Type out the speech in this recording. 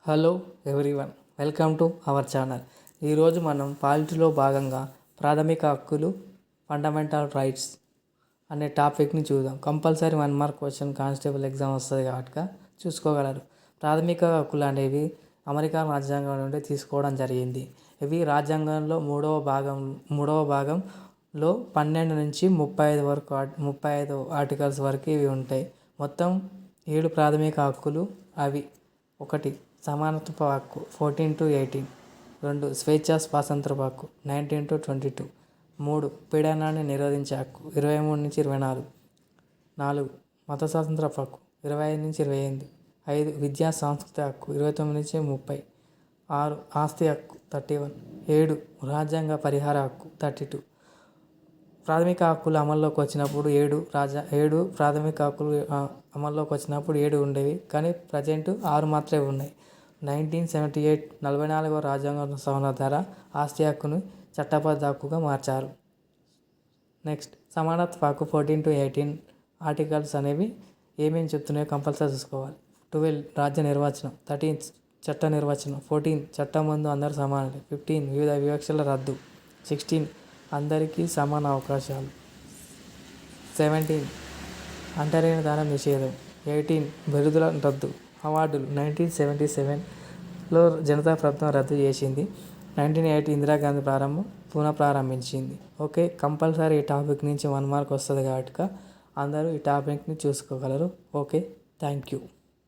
Hello everyone, welcome to our channel. ఈరోజు మనం పాలిటీలో భాగంగా ప్రాథమిక హక్కులు, ఫండమెంటల్ రైట్స్ అనే టాపిక్ని చూద్దాం. Compulsory 1 mark question constable exam వస్తుంది కాబట్టి చూసుకోగలరు. ప్రాథమిక హక్కులు అనేవి అమెరికా రాజ్యాంగం నుండి తీసుకోవడం జరిగింది. ఇవి రాజ్యాంగంలో మూడవ భాగంలో 12 నుంచి 35 వరకు 35 ఆర్టికల్స్ వరకు ఇవి ఉంటాయి. మొత్తం 7 ప్రాథమిక హక్కులు అవి: 1. సమానత్వ హక్కు 14 to 18. 2. స్వేచ్ఛా స్వాతంత్రపు హక్కు 19 to 22. 3. పీడనాన్ని నిరోధించే హక్కు 23 నుంచి 24. 4. మత స్వాతంత్రపు హక్కు 25 నుంచి 28. 5. విద్యా సాంస్కృతిక హక్కు 29 నుంచి 30. 6. ఆస్తి హక్కు 31. 7. రాజ్యాంగ పరిహార హక్కు 32. ప్రాథమిక హక్కులు అమల్లోకి వచ్చినప్పుడు 7 ప్రాథమిక హక్కులు అమల్లోకి వచ్చినప్పుడు 7 ఉండేవి, కానీ ప్రజెంట్ 6 మాత్రమే ఉన్నాయి. 1978 44వ రాజ్యాంగ సవరణ ద్వారా ఆస్తి హక్కును చట్టబద్ధ హక్కుగా మార్చారు. నెక్స్ట్, సమానత్వ హక్కు 14 to 18 ఆర్టికల్స్ అనేవి ఏమేమి చెప్తున్నాయో కంపల్సరీ చూసుకోవాలి. 12 రాజ్య నిర్వచనం. 13 చట్ట నిర్వచనం. 14 చట్టం ముందు అందరూ సమానులే. 15 వివిధ వివక్షల రద్దు. 16 అందరికీ సమాన అవకాశాలు. 17 అంటరాని దానం నిషేధం. 18 బిరుదుల రద్దు. అవార్డులు 1977లో జనతా ప్రభుత్వం రద్దు చేసింది. 1980 ఇందిరాగాంధీ పునఃప్రారంభించింది. ఓకే, కంపల్సరీ ఈ టాపిక్ నుంచి 1 మార్క్ వస్తుంది కాబట్టి అందరూ ఈ టాపిక్ని చూసుకోగలరు. Okay, thank you.